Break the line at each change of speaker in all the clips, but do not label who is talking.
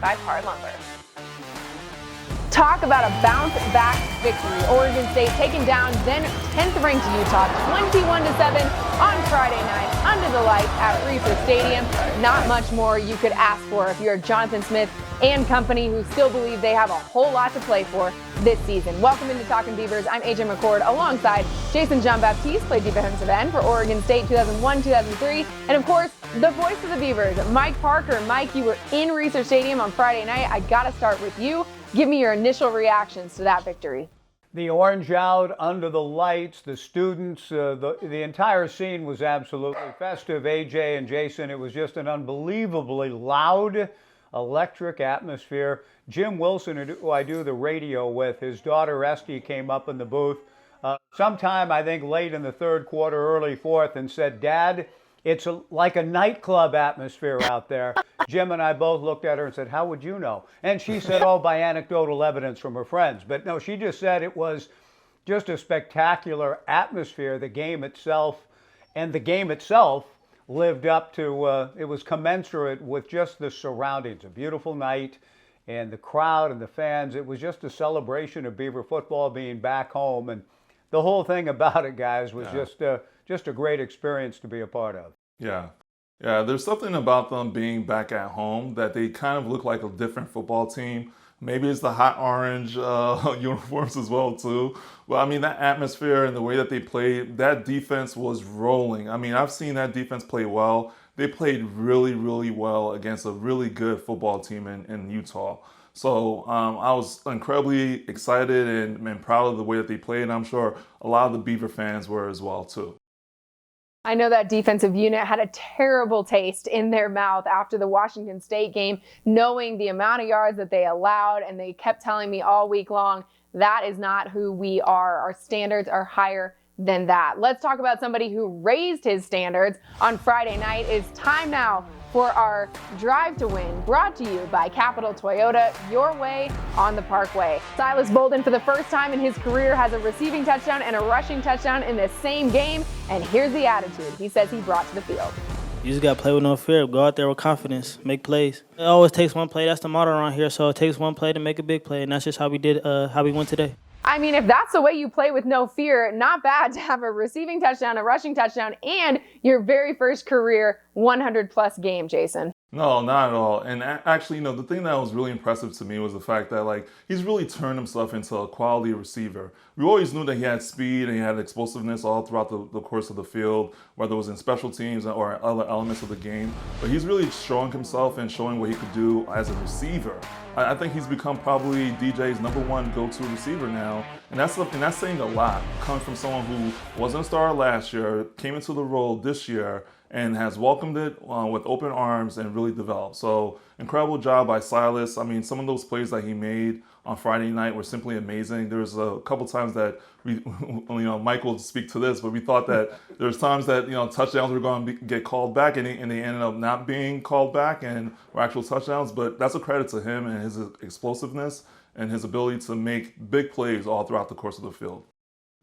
by Part Lumber. Talk about a bounce-back victory. Oregon State taking down then 10th-ranked Utah 21-7 on Friday night under the lights at Reser Stadium. Not much more you could ask for if you're Jonathan Smith and company who still believe they have a whole lot to play for this season. Welcome into Talkin Beavers. I'm AJ McCord alongside Jason Jean-Baptiste, played defensive end for Oregon State 2001-2003, and of course, the voice of the Beavers, Mike Parker. Mike, you were in Reser Stadium on Friday night. I gotta start with you. Give me your initial reactions to that victory.
The orange out under the lights, the students, the entire scene was absolutely festive. AJ and Jason, it was just an unbelievably loud, electric atmosphere. Jim Wilson, who I do the radio with, his daughter Esty came up in the booth sometime, I think, late in the third quarter, early fourth, and said, "Dad, it's like a nightclub atmosphere out there." Jim and I both looked at her and said, "How would you know?" And she said, "Oh, by anecdotal evidence from her friends." But no, she just said it was just a spectacular atmosphere. The game itself lived up to, it was commensurate with just the surroundings. A beautiful night and the crowd and the fans. It was just a celebration of Beaver football being back home. And the whole thing about it, guys, was just a great experience to be a part of.
Yeah. Yeah, there's something about them being back at home that they kind of look like a different football team. Maybe it's the hot orange uniforms as well, too. But, I mean, that atmosphere and the way that they played, that defense was rolling. I mean, I've seen that defense play well. They played really, really well against a really good football team in Utah. So I was incredibly excited and proud of the way that they played. And I'm sure a lot of the Beaver fans were as well, too.
I know that defensive unit had a terrible taste in their mouth after the Washington State game, knowing the amount of yards that they allowed, and they kept telling me all week long, that is not who we are. Our standards are higher than that. Let's talk about somebody who raised his standards on Friday night. It's time now for our Drive to Win, brought to you by Capital Toyota, your way on the Parkway. Silas Bolden, for the first time in his career, has a receiving touchdown and a rushing touchdown in the same game, and here's the attitude he says he brought to the field.
You just got to play with no fear. Go out there with confidence. Make plays. It always takes one play. That's the motto around here, so it takes one play to make a big play, and that's just how we went today.
I mean, if that's the way you play with no fear, not bad to have a receiving touchdown, a rushing touchdown, and your very first career 100-plus game, Jason.
No, not at all. And actually, the thing that was really impressive to me was the fact that, he's really turned himself into a quality receiver. We always knew that he had speed and he had explosiveness all throughout the course of the field, whether it was in special teams or other elements of the game. But he's really showing himself and showing what he could do as a receiver. I think he's become probably DJ's #1 go-to receiver now. And that's saying a lot, coming from someone who wasn't a star last year, came into the role this year, and has welcomed it with open arms and really developed. So incredible job by Silas. I mean, some of those plays that he made on Friday night were simply amazing. There was a couple times that we, Mike will speak to this, but we thought that there's times that, touchdowns were going to get called back and they ended up not being called back and were actual touchdowns. But that's a credit to him and his explosiveness and his ability to make big plays all throughout the course of the field.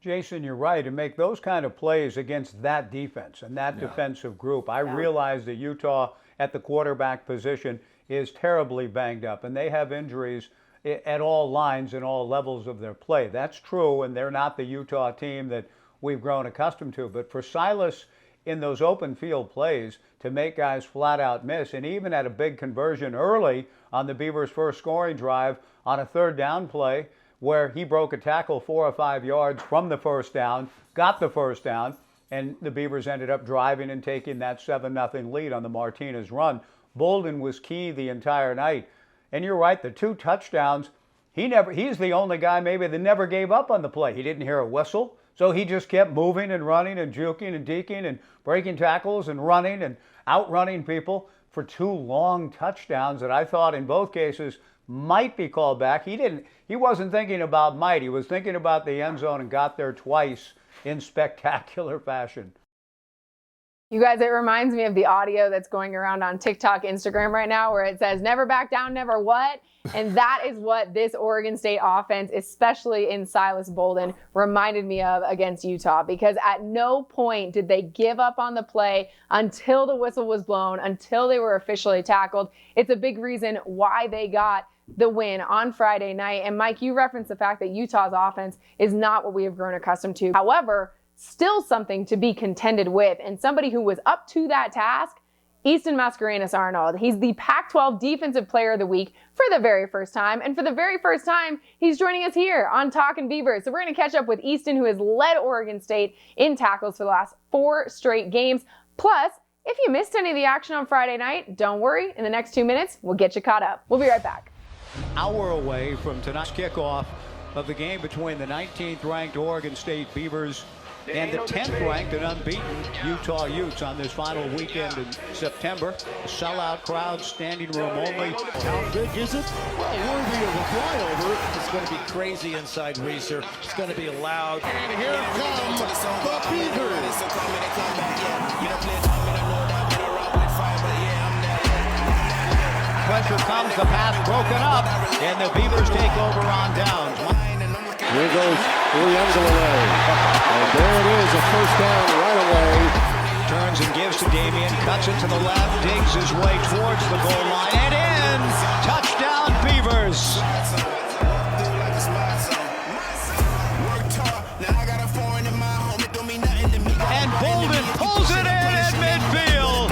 Jason, you're right. To make those kind of plays against that defense and that defensive group, I realize that Utah at the quarterback position is terribly banged up, and they have injuries at all lines and all levels of their play. That's true, and they're not the Utah team that we've grown accustomed to. But for Silas, in those open field plays, to make guys flat out miss, and even at a big conversion early on the Beavers' first scoring drive on a third down play, where he broke a tackle 4 or 5 yards from the first down, got the first down, and the Beavers ended up driving and taking that 7-0 lead on the Martinez run. Bolden was key the entire night. And you're right, the 2 touchdowns, he's the only guy maybe that never gave up on the play. He didn't hear a whistle, so he just kept moving and running and juking and deking and breaking tackles and running and outrunning people for 2 long touchdowns that I thought in both cases might be called back. He wasn't thinking about might. He was thinking about the end zone and got there twice in spectacular fashion.
You guys, it reminds me of the audio that's going around on TikTok, Instagram right now, where it says, never back down, never what? And that is what this Oregon State offense, especially in Silas Bolden, reminded me of against Utah, because at no point did they give up on the play until the whistle was blown, until they were officially tackled. It's a big reason why they got the win on Friday night. And Mike, you referenced the fact that Utah's offense is not what we have grown accustomed to. However, still something to be contended with, and somebody who was up to that task, Easton Mascarenas-Arnold. He's the Pac-12 Defensive Player of the Week for the very first time, and for the very first time, he's joining us here on Talkin Beavers. So we're going to catch up with Easton, who has led Oregon State in tackles for the last 4 straight games. Plus, if you missed any of the action on Friday night, don't worry. In the next 2 minutes, we'll get you caught up. We'll be right back.
Hour away from tonight's kickoff of the game between the 19th ranked Oregon State Beavers and the 10th ranked and unbeaten Utah Utes on this final weekend in September. A sellout crowd, standing room only.
How big is it? Well, worthy of a flyover. It's going to be crazy inside Reeser. It's going to be loud. And here come the Beavers.
Pressure comes, the pass broken up, and the Beavers take over on downs.
Here goes Uriangalaway. And there it is, a first down right away.
Turns and gives to Damian, cuts it to the left, digs his way towards the goal line, and in! Touchdown Beavers! And Bolden pulls it in at midfield!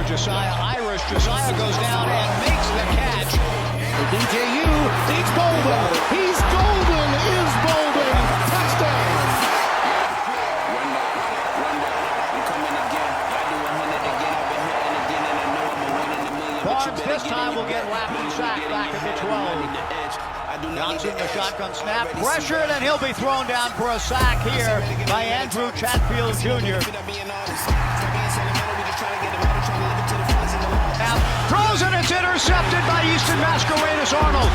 Josiah Irish. Josiah goes down and makes the catch.
For DJU, it's Bolden. He's golden. Is Bolden. Touchdown.
Barnes this time will get lapped and sacked back at the 12. Johnson, the shotgun snap, pressured, and he'll be thrown down for a sack here by Andrew Chatfield Jr. Throws and it's intercepted by Easton Mascarenas-Arnold.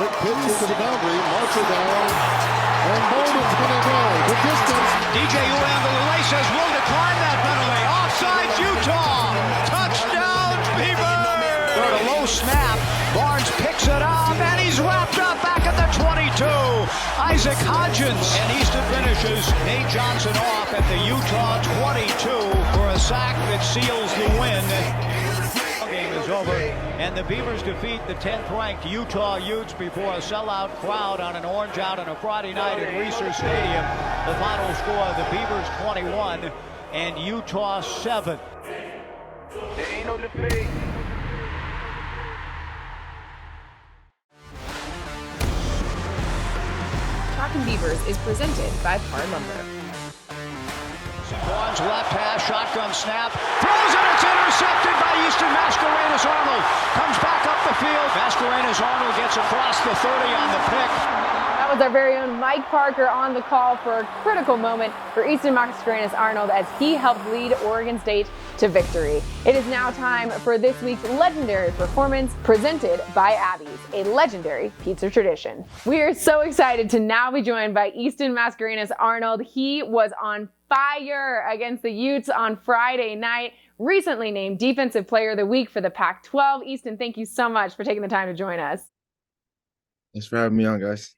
Quick pitch into the boundary, marcher down, and Bolden's going to go the distance.
DJ Uiagalelei says we'll decline that penalty. Offsides Utah. Touchdown Beavers. For a low snap, Barnes picks it up and he's wrapped up back at the 22. Isaac Hodgins and Easton finishes. Nate Johnson off at the Utah 22 for a sack that seals the win. Game is over, and the Beavers defeat the 10th ranked Utah Utes before a sellout crowd on an orange out on a Friday night at Reeser Stadium. The final score, the Beavers 21 and Utah 7.
There ain't no defeat.
Talkin Beavers is presented by Par Lumber.
Barnes left hash, shotgun snap, throws it, it's intercepted by Easton Mascarenas-Arnold. Comes back up the field. Mascarenas-Arnold gets across the 30 on the pick.
That was our very own Mike Parker on the call for a critical moment for Easton Mascarenas-Arnold as he helped lead Oregon State to victory. It is now time for this week's legendary performance presented by Abby's, a legendary pizza tradition. We are so excited to now be joined by Easton Mascarenas-Arnold. He was on fire against the Utes on Friday night, recently named Defensive Player of the Week for the Pac-12. Easton, thank you so much for taking the time to join us.
Thanks for having me on, guys.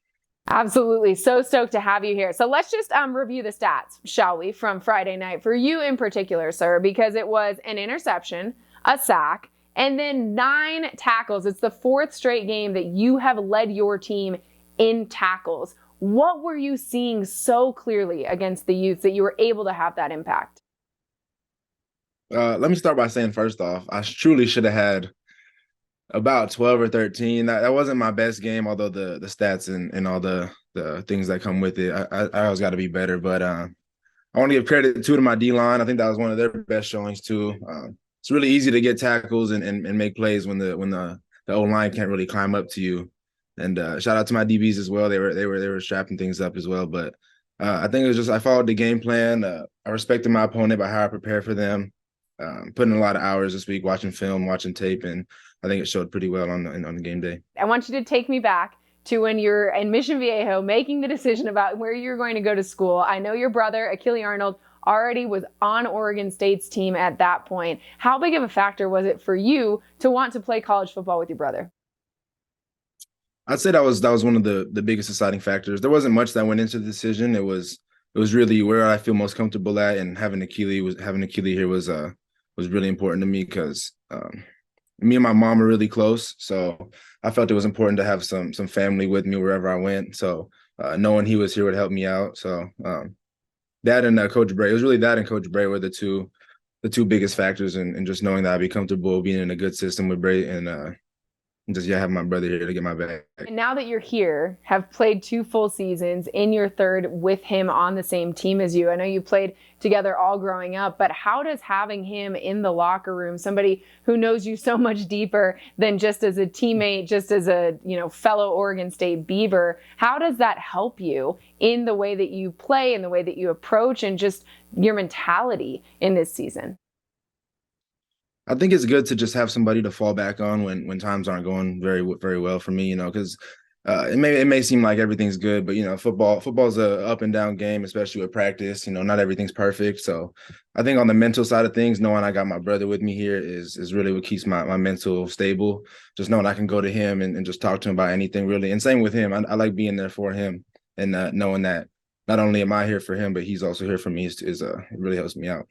Absolutely. So stoked to have you here. So let's just review the stats, shall we, from Friday night for you in particular, sir, because it was an interception, a sack, and then 9 tackles. It's the 4th straight game that you have led your team in tackles. What were you seeing so clearly against the Utes that you were able to have that impact?
Let me start by saying, first off, I truly should have had about 12 or 13. That wasn't my best game, although the stats and all the things that come with it, I always got to be better. But I want to give credit to my D-line. I think that was one of their best showings too. It's really easy to get tackles and make plays when the O-line can't really climb up to you. And shout out to my DBs as well. They were strapping things up as well. But I think it was just I followed the game plan. I respected my opponent by how I prepared for them. putting a lot of hours this week watching film, watching tape, and I think it showed pretty well on the game day.
I want you to take me back to when you're in Mission Viejo making the decision about where you're going to go to school. I know your brother, Achille Arnold, already was on Oregon State's team at that point. How big of a factor was it for you to want to play college football with your brother?
I'd say that was one of the biggest deciding factors. There wasn't much that went into the decision. It was really where I feel most comfortable at, and having Achille here was really important to me because me and my mom are really close. So I felt it was important to have some family with me wherever I went. So knowing he was here would help me out. So that and Coach Bray, it was really that and Coach Bray were the two biggest factors, and just knowing that I'd be comfortable being in a good system with Bray and just having my brother here to get my back.
And now that you're here, have played 2 full seasons in your third with him on the same team as you. I know you played together all growing up, but how does having him in the locker room, somebody who knows you so much deeper than just as a teammate, just as a fellow Oregon State Beaver, how does that help you in the way that you play, in the way that you approach, and just your mentality in this season?
I think it's good to just have somebody to fall back on when times aren't going very well for me, because it may seem like everything's good, but football's a up and down game, especially with practice. Not everything's perfect. So I think on the mental side of things, knowing I got my brother with me here is really what keeps my mental stable. Just knowing I can go to him and just talk to him about anything really. And same with him. I like being there for him, and knowing that not only am I here for him, but he's also here for me it really helps me out.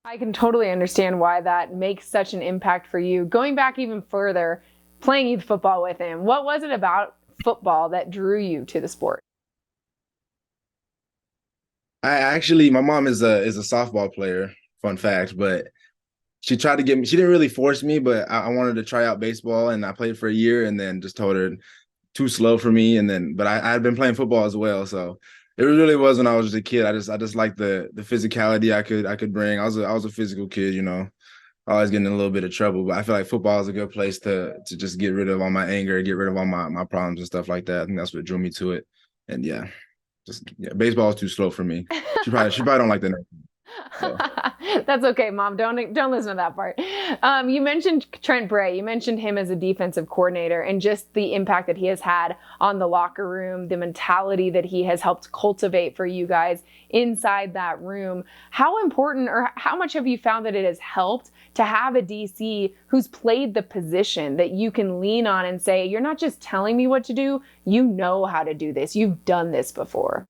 I can totally understand why that makes such an impact for you. Going back even further, playing youth football with him, what was it about football that drew you to the sport?
My mom is a softball player, fun fact, but she tried to get me. She didn't really force me, but I wanted to try out baseball, and I played for a year, and then just told her too slow for me. But I had been playing football as well, so it really was when I was just a kid. I just liked the physicality I could bring. I was a physical kid, always getting in a little bit of trouble. But I feel like football is a good place to just get rid of all my anger, get rid of all my problems and stuff like that. I think that's what drew me to it. And baseball is too slow for me. She probably don't like the name. So.
That's okay, Mom. Don't listen to that part. You mentioned Trent Bray. You mentioned him as a defensive coordinator and just the impact that he has had on the locker room, the mentality that he has helped cultivate for you guys inside that room. How important or how much have you found that it has helped to have a DC who's played the position that you can lean on and say, you're not just telling me what to do, you know how to do this. You've done this before.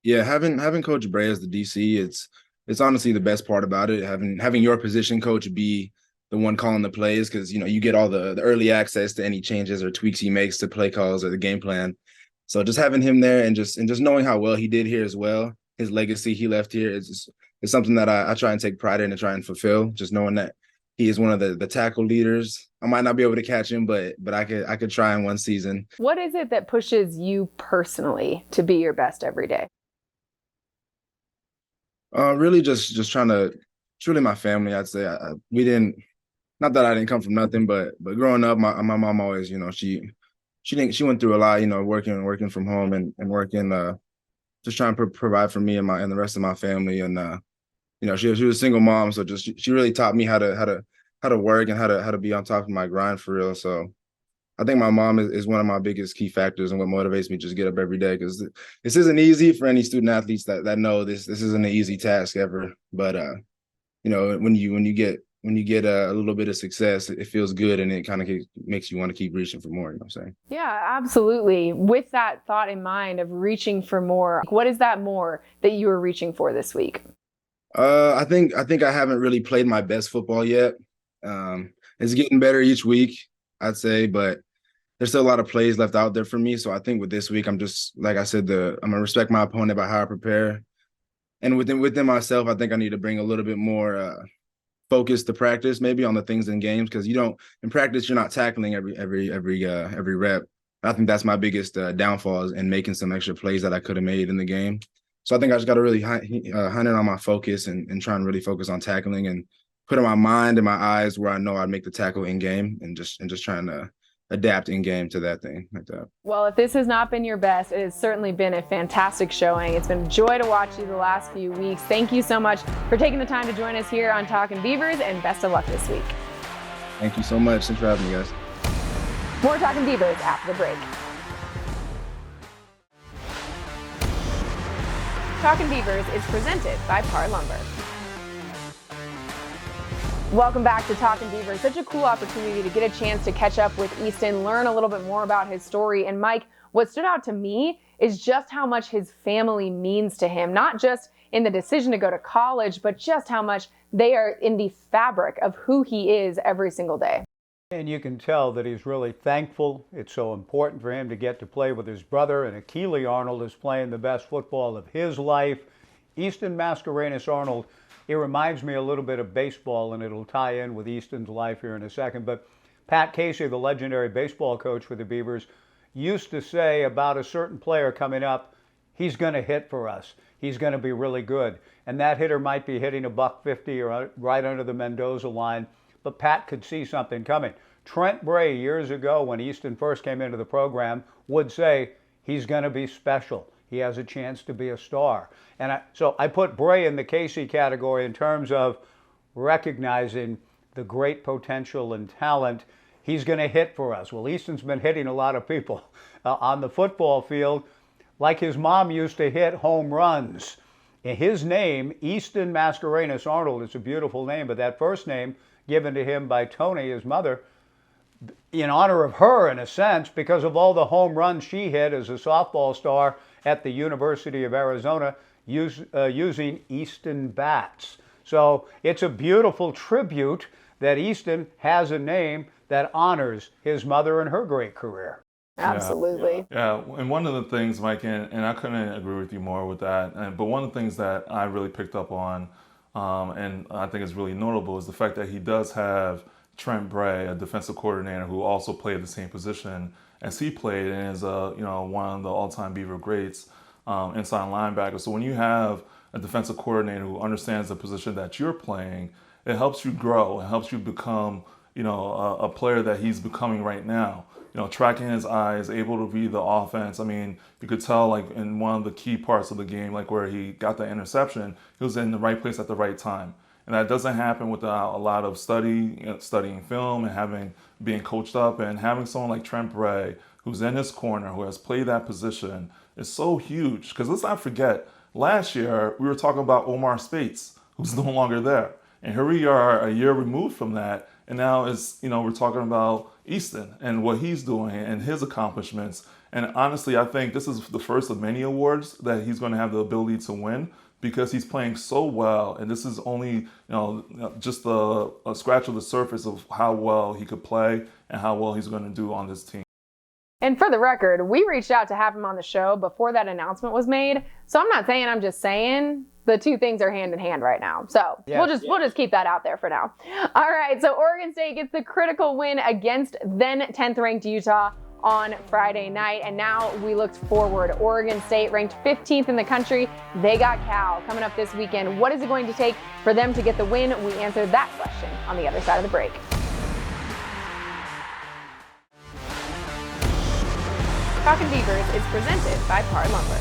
Yeah, having Coach Bray as the DC, it's honestly the best part about it. Having your position coach be the one calling the plays, because you get all the early access to any changes or tweaks he makes to play calls or the game plan. So just having him there and just knowing how well he did here as well, his legacy he left here is something that I try and take pride in and try and fulfill. Just knowing that he is one of the tackle leaders. I might not be able to catch him, but I could try in one season.
What is it that pushes you personally to be your best every day?
Really just trying to, truly my family, I'd say. We didn't, not that I didn't come from nothing, but growing up, my mom always, she went through a lot, working from home and working, just trying to provide for me and the rest of my family. And, she was a single mom. So she really taught me how to work and how to be on top of my grind for real. So I think my mom is one of my biggest key factors and what motivates me to just get up every day, because this isn't easy for any student athletes that know this isn't an easy task ever. But when you get a little bit of success, it feels good, and it kind of makes you want to keep reaching for more. You know what I'm saying?
Yeah, absolutely. With that thought in mind of reaching for more, what is that more that you were reaching for this week?
I think I haven't really played my best football yet. It's getting better each week, I'd say, but there's still a lot of plays left out there for me. So I think with this week, I'm just, like I said, I'm gonna respect my opponent by how I prepare, and within myself, I think I need to bring a little bit more focus to practice, maybe on the things in games, because in practice you're not tackling every rep. I think that's my biggest downfall, is in making some extra plays that I could have made in the game. So I think I just got to really hone in on my focus and try and really focus on tackling and putting my mind and my eyes where I know I'd make the tackle in game, and just trying to adapt in game to that thing like that.
Well, if this has not been your best, it has certainly been a fantastic showing. It's been a joy to watch you the last few weeks. Thank you so much for taking the time to join us here on Talkin Beavers, and best of luck this week.
Thank you so much. Thanks for having me, guys.
More Talkin Beavers after the break. Talkin Beavers is presented by Par Lumber. Welcome back to Talkin Beavers. Such a cool opportunity to get a chance to catch up with Easton, learn a little bit more about his story. And Mike, what stood out to me is just how much his family means to him, not just in the decision to go to college, but just how much they are in the fabric of who he is every single day.
And you can tell that he's really thankful. It's so important for him to get to play with his brother, and Achille Arnold is playing the best football of his life. Easton Mascarenas Arnold, it reminds me a little bit of baseball, and it'll tie in with Easton's life here in a second. But Pat Casey, the legendary baseball coach for the Beavers, used to say about a certain player coming up, he's going to hit for us. He's going to be really good. And that hitter might be hitting $150 or right under the Mendoza line, but Pat could see something coming. Trent Bray, years ago when Easton first came into the program, would say he's going to be special. He has a chance to be a star. And so I put Bray in the Casey category in terms of recognizing the great potential and talent. He's going to hit for us. Well, Easton's been hitting a lot of people on the football field, like his mom used to hit home runs. And his name, Easton Mascarenas Arnold, is a beautiful name, but that first name given to him by Tony, his mother, in honor of her, in a sense, because of all the home runs she hit as a softball star at the University of Arizona using Easton bats. So it's a beautiful tribute that Easton has a name that honors his mother and her great career.
Absolutely.
Yeah, and one of the things, Mike, and I couldn't agree with you more with that, but one of the things that I really picked up on, and I think is really notable, is the fact that he does have Trent Bray, a defensive coordinator who also played the same position as he played and is one of the all-time Beaver greats, inside linebacker. So when you have a defensive coordinator who understands the position that you're playing, it helps you grow. It helps you become, a player that he's becoming right now. Tracking his eyes, able to read the offense. I mean, you could tell, like, in one of the key parts of the game, like where he got the interception, he was in the right place at the right time. And that doesn't happen without a lot of studying film and being coached up, and having someone like Trent Bray, who's in his corner, who has played that position, is so huge. Because let's not forget, last year we were talking about Omar Spates, who's no longer there. And here we are a year removed from that, and now we're talking about Easton and what he's doing and his accomplishments. And honestly, I think this is the first of many awards that he's going to have the ability to win, because he's playing so well. And this is only just a scratch of the surface of how well he could play and how well he's going to do on this team.
And for the record, we reached out to have him on the show before that announcement was made. So I'm not saying, I'm just saying the two things are hand in hand right now. So we'll just keep that out there for now. All right, so Oregon State gets the critical win against then 10th ranked Utah on Friday night. And now we looked forward. Oregon State ranked 15th in the country. They got Cal coming up this weekend. What is it going to take for them to get the win? We answered that question on the other side of the break. Talkin Beavers is presented by Par Lumber.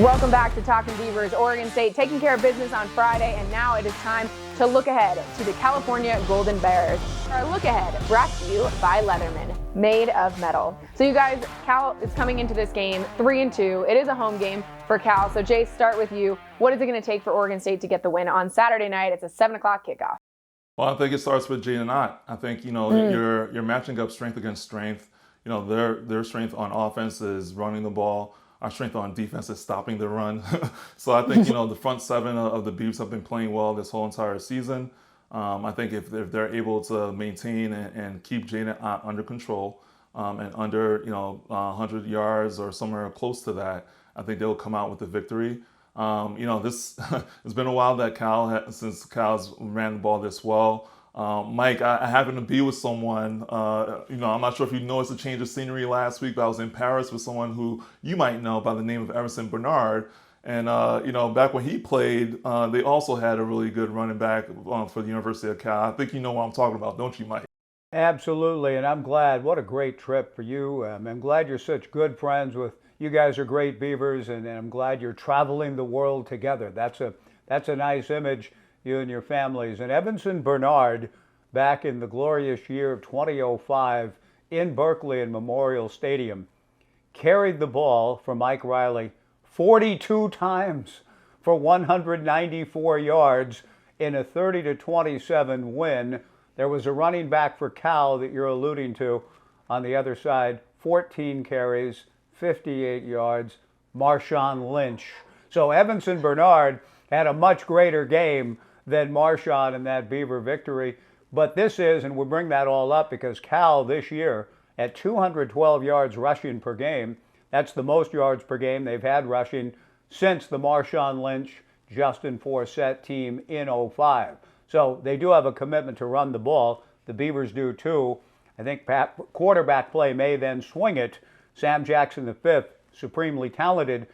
Welcome back to Talkin Beavers. Oregon State taking care of business on Friday, and now it is time to look ahead to the California Golden Bears. Our look ahead brought to you by Leatherman, made of metal. So you guys, Cal is coming into this game 3-2. It is a home game for Cal. So Jay, start with you. What is it going to take for Oregon State to get the win on Saturday night? It's a 7 o'clock kickoff.
Well, I think it starts with Jaden Ott. I think, you're matching up strength against strength. Their strength on offense is running the ball. Our strength on defense is stopping the run. So I think, the front seven of the Beavs have been playing well this whole entire season. I think if they're able to maintain and keep Jaden under control and under, 100 yards or somewhere close to that, I think they'll come out with the victory. This it's been a while that since Cal's ran the ball this well. Mike, I happened to be with someone, I'm not sure if you noticed a change of scenery last week, but I was in Paris with someone who you might know by the name of Emerson Bernard. And, back when he played, they also had a really good running back for the University of Cal. I think you know what I'm talking about, don't you, Mike?
Absolutely, and I'm glad. What a great trip for you. I'm glad you're such good friends with. You guys are great Beavers, and I'm glad you're traveling the world together. That's a nice image, you and your families. And Evanson Bernard, back in the glorious year of 2005 in Berkeley in Memorial Stadium, carried the ball for Mike Riley 42 times for 194 yards in a 30-27 win. There was a running back for Cal that you're alluding to on the other side, 14 carries, 58 yards, Marshawn Lynch. So Evanson Bernard had a much greater game than Marshawn in that Beaver victory. But this is, and we'll bring that all up because Cal this year at 212 yards rushing per game, that's the most yards per game they've had rushing since the Marshawn Lynch, Justin Forsett team in '05. So they do have a commitment to run the ball. The Beavers do too. I think quarterback play may then swing it. Sam Jackson V, supremely talented,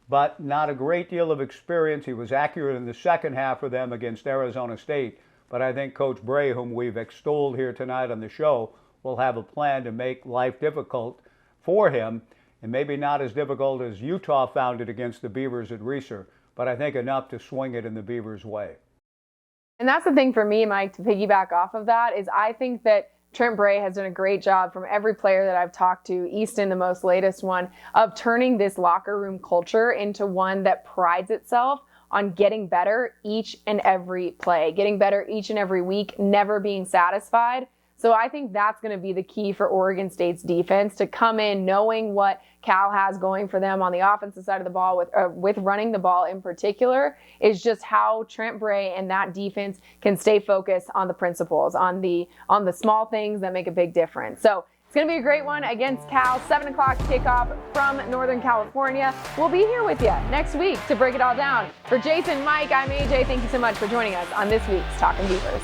but not a great deal of experience. He was accurate in the second half for them against Arizona State. But I think Coach Bray, whom we've extolled here tonight on the show, will have a plan to make life difficult for him, and maybe not as difficult as Utah found it against the Beavers at Reser, but I think enough to swing it in the Beavers' way.
And that's the thing for me, Mike, to piggyback off of that, is I think that Trent Bray has done a great job from every player that I've talked to, Easton, the most latest one, of turning this locker room culture into one that prides itself on getting better each and every play, getting better each and every week, never being satisfied. So I think that's going to be the key for Oregon State's defense, to come in knowing what Cal has going for them on the offensive side of the ball with running the ball in particular, is just how Trent Bray and that defense can stay focused on the principles, on the small things that make a big difference. So it's going to be a great one against Cal, 7 o'clock kickoff from Northern California. We'll be here with you next week to break it all down. For Jason, Mike, I'm AJ. Thank you so much for joining us on this week's Talkin' Beavers.